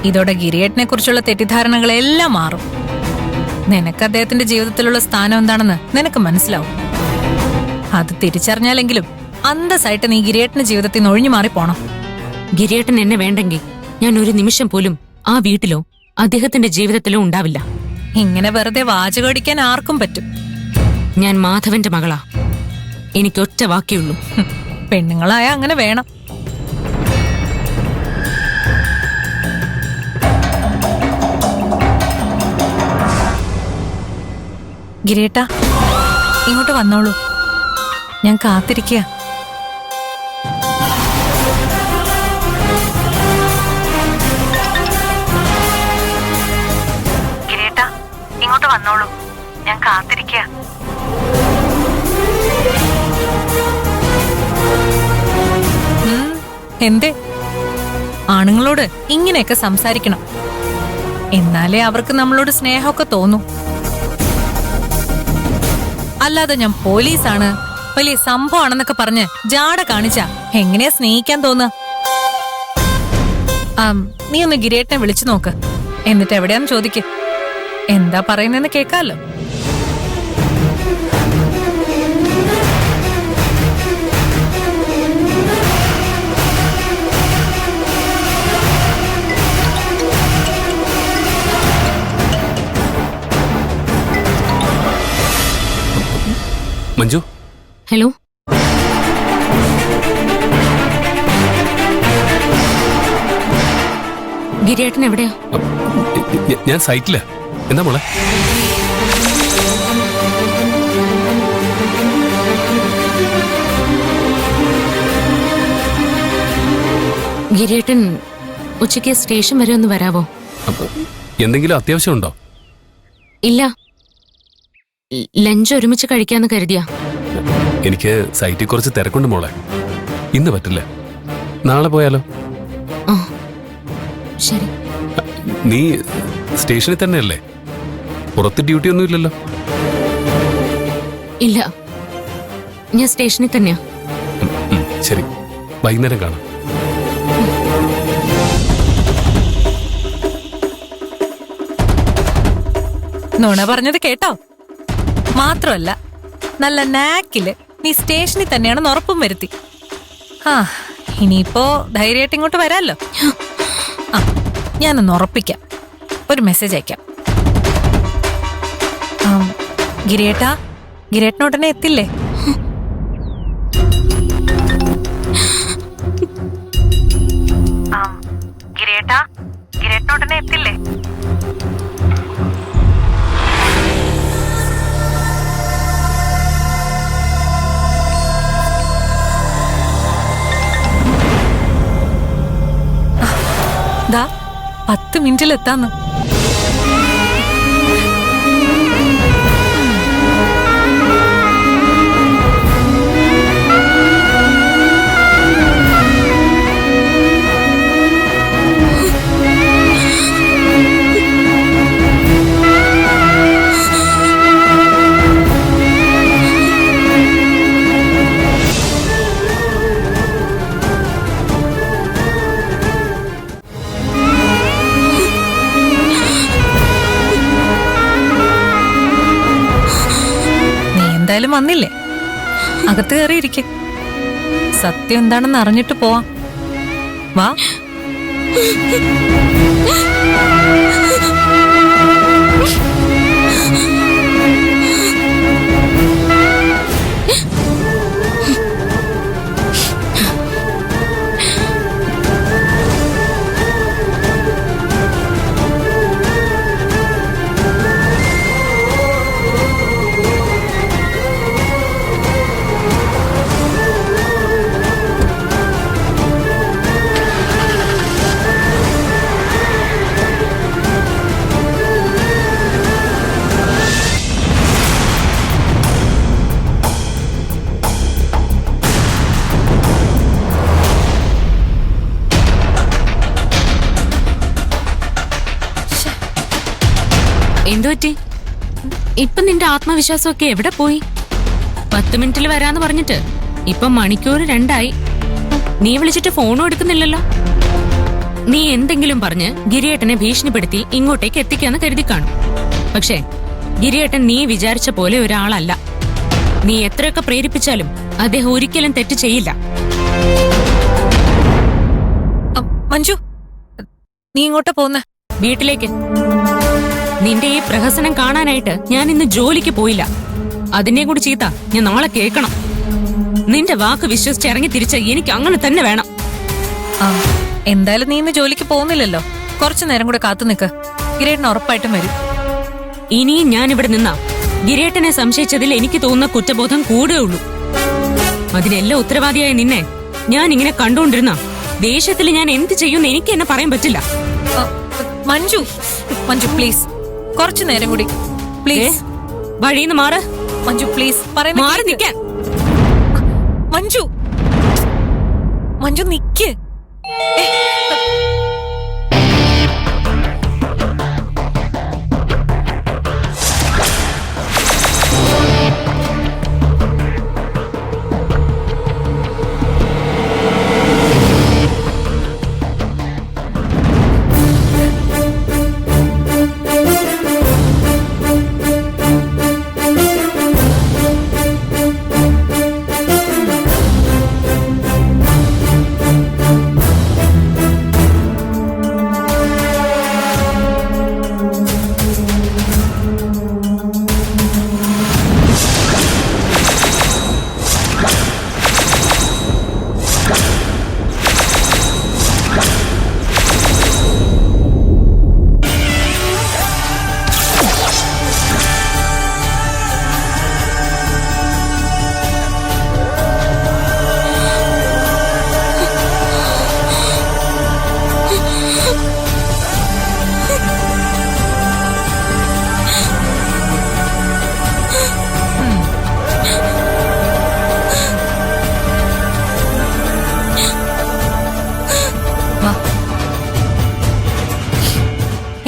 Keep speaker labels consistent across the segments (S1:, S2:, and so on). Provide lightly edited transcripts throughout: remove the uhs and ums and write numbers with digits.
S1: ഇതോടെ ഗിരിയേട്ടനെ കുറിച്ചുള്ള തെറ്റിദ്ധാരണകളെല്ലാം മാറും. നിനക്ക് അദ്ദേഹത്തിന്റെ ജീവിതത്തിലുള്ള സ്ഥാനം എന്താണെന്ന് നിനക്ക് മനസ്സിലാവും. അത് തിരിച്ചറിഞ്ഞാലെങ്കിലും അന്തസ്സായിട്ട് നീ ഗിരിയേട്ടന്റെ ജീവിതത്തിൽ നിന്ന് ഒഴിഞ്ഞു മാറി പോണം.
S2: ഗിരിയേട്ടൻ എന്നെ വേണ്ടെങ്കിൽ ഞാൻ ഒരു നിമിഷം പോലും ആ വീട്ടിലോ അദ്ദേഹത്തിന്റെ ജീവിതത്തിലോ ഉണ്ടാവില്ല.
S1: ഇങ്ങനെ വെറുതെ വാചകടിക്കാൻ ആർക്കും പറ്റും.
S2: ഞാൻ മാധവന്റെ മകളാ. എനിക്കൊറ്റ വാക്കേയുള്ളൂ.
S1: പെണ്ണുങ്ങളായ അങ്ങനെ വേണം. ഗിരിയേട്ടാ, ഇങ്ങോട്ട് വന്നോളൂ. ഞാൻ കാത്തിരിക്കുക. ഗിരിയേട്ടാ, ഇങ്ങോട്ട് വന്നോളൂ. ഞാൻ കാത്തിരിക്കുക. എന്തേ? ആണുങ്ങളോട് ഇങ്ങനെയൊക്കെ സംസാരിക്കണം. എന്നാലേ അവർക്ക് നമ്മളോട് സ്നേഹമൊക്കെ തോന്നും. അല്ലാതെ ഞാൻ പോലീസാണ്, വലിയ സംഭവമാണെന്നൊക്കെ പറഞ്ഞ് ജാട കാണിച്ച എങ്ങനെയാ സ്നേഹിക്കാൻ തോന്നുക? നീ ഒന്ന് ഗിരിയേട്ടനെ വിളിച്ചു നോക്ക്. എന്നിട്ട് എവിടെയാന്ന് ചോദിക്ക്. എന്താ പറയുന്നെന്ന് കേക്കാലോ.
S3: മഞ്ജു.
S2: ഹലോ. ഗിരിയേട്ടൻ എവിടെയാ?
S3: ഞാൻ സൈറ്റിലാ. എന്താ മോളെ?
S2: ഗിരിയേട്ടൻ ഉച്ചയ്ക്ക് സ്റ്റേഷൻ വരെ ഒന്ന് വരാവോ?
S3: എന്തെങ്കിലും അത്യാവശ്യമുണ്ടോ?
S2: ഇല്ല, ലഞ്ച് ഒരുമിച്ച് കഴിക്കാന്ന് കരുതിയാ.
S3: എനിക്ക് സൈറ്റിൽ കുറച്ച് തിരക്കുണ്ട് മോളെ. ഇന്ന് പറ്റില്ല, നാളെ പോയാലോ?
S2: ആ ശരി.
S3: നീ സ്റ്റേഷനിൽ തന്നെയല്ലേ? പുറത്ത് ഡ്യൂട്ടി ഒന്നും ഇല്ലല്ലോ?
S2: ഇല്ല, ഞാൻ സ്റ്റേഷനിൽ തന്നെയാ.
S3: ശരി, വൈകുന്നേരം കാണാം.
S1: നുണ പറഞ്ഞത് കേട്ടോ? മാത്രമല്ല, നല്ല നാക്കില് നീ സ്റ്റേഷനിൽ തന്നെയാണെന്ന് ഉറപ്പും വരുത്തി. ഇനിയിപ്പോ ധൈര്യമായിട്ട് ഇങ്ങോട്ട് വരാല്ലോ. ഞാനൊന്ന് ഉറപ്പിക്കാം. ഒരു മെസ്സേജ് അയക്കാം. ഗിരിയേട്ടാ, ഗിരിയേട്ടനുടനെ എത്തില്ലേ? ഗിരിയേട്ടാ, ഗിരിയേട്ടനുടനെ എത്തില്ലേ? ദാ 10 മിനിറ്റിലെത്താന്ന്. എന്തായാലും വന്നില്ലേ, അകത്ത് കയറിയിരിക്കെ. സത്യം എന്താണെന്ന് അറിഞ്ഞിട്ട് പോവാം. വാ.
S2: എന്തുപറ്റി? ഇപ്പൊ നിന്റെ ആത്മവിശ്വാസമൊക്കെ എവിടെ പോയി? 10 മിനിറ്റിൽ വരാന്ന് പറഞ്ഞിട്ട് ഇപ്പൊ മണിക്കൂർ 2 ആയി. നീ വിളിച്ചിട്ട് ഫോണും എടുക്കുന്നില്ലല്ലോ. നീ എന്തെങ്കിലും പറഞ്ഞ് ഗിരിയേട്ടനെ ഭീഷണിപ്പെടുത്തി ഇങ്ങോട്ടേക്ക് എത്തിക്കാന്ന് കരുതി കാണും. പക്ഷേ ഗിരിയേട്ടൻ നീ വിചാരിച്ച പോലെ ഒരാളല്ല. നീ എത്രയൊക്കെ പ്രേരിപ്പിച്ചാലും അദ്ദേഹം ഒരിക്കലും തെറ്റ് ചെയ്യില്ല.
S1: മഞ്ജു, നീ ഇങ്ങോട്ടാ പോന്നെ?
S2: വീട്ടിലേക്ക്. നിന്റെ ഈ പ്രഹസനം കാണാനായിട്ട് ഞാൻ ഇന്ന് ജോലിക്ക് പോയില്ല. അതിനെ കൂടി ചീത്ത ഞാൻ നാളെ കേൾക്കണം. നിന്റെ വാക്ക് വിശ്വസിച്ച് ഇറങ്ങി തിരിച്ച എനിക്ക് അങ്ങനെ തന്നെ വേണം.
S1: എന്തായാലും നീ ഇന്ന് ജോലിക്ക് പോകുന്നില്ലല്ലോ. കുറച്ചു നേരം കൂടെ കാത്തു നിൽക്ക്. ഗിരേട്ടൻ ഉറപ്പായിട്ടും വരും.
S2: ഇനിയും ഞാൻ ഇവിടെ നിന്നാ ഗിരേട്ടനെ സംശയിച്ചതിൽ എനിക്ക് തോന്നുന്ന കുറ്റബോധം കൂടുകയുള്ളൂ. അതിനെല്ലാം ഉത്തരവാദിയായ നിന്നെ ഞാൻ ഇങ്ങനെ കണ്ടുകൊണ്ടിരുന്ന ദേഷ്യത്തിൽ ഞാൻ എന്ത് ചെയ്യുമെന്ന് എനിക്ക് എന്നെ പറയാൻ പറ്റില്ല.
S1: മഞ്ജു, മഞ്ജു പ്ലീസ്, കുറച്ചു നേരം കൂടി പ്ലീസ്.
S2: വഴിന്ന് മാറ്
S1: മഞ്ജു പ്ലീസ്.
S2: മാറി നിൽക്കാൻ.
S1: മഞ്ജു, മഞ്ജു നിക്ക്.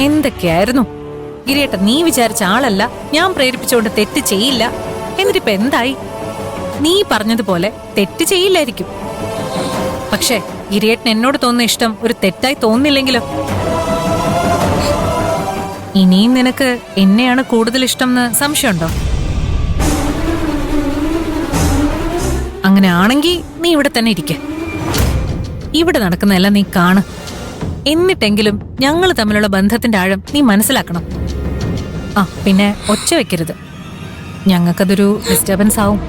S1: എന്തൊക്കെയായിരുന്നു ഗിരിയേട്ടൻ. നീ വിചാരിച്ച ആളല്ല, ഞാൻ പ്രേരിപ്പിച്ചുകൊണ്ട് തെറ്റ് ചെയ്യില്ല. എന്നിട്ടിപ്പോ എന്തായി? നീ പറഞ്ഞതുപോലെ തെറ്റ് ചെയ്യില്ലായിരിക്കും. പക്ഷേ ഗിരിയേട്ടൻ എന്നോട് തോന്നുന്ന ഇഷ്ടം ഒരു തെറ്റായി തോന്നില്ലെങ്കിലോ? ഇനിയും നിനക്ക് എന്നെയാണ് കൂടുതൽ ഇഷ്ടം എന്ന് സംശയമുണ്ടോ? അങ്ങനെ ആണെങ്കിൽ നീ ഇവിടെ തന്നെ ഇരിക്ക. ഇവിടെ നടക്കുന്നതെല്ലാം നീ കാണ്. എന്നിട്ടെങ്കിലും ഞങ്ങൾ തമ്മിലുള്ള ബന്ധത്തിന്റെ ആഴം നീ മനസ്സിലാക്കണം. പിന്നെ ഒച്ച വെക്കരുത്. ഞങ്ങൾക്കതൊരു ഡിസ്റ്റർബൻസ് ആവും.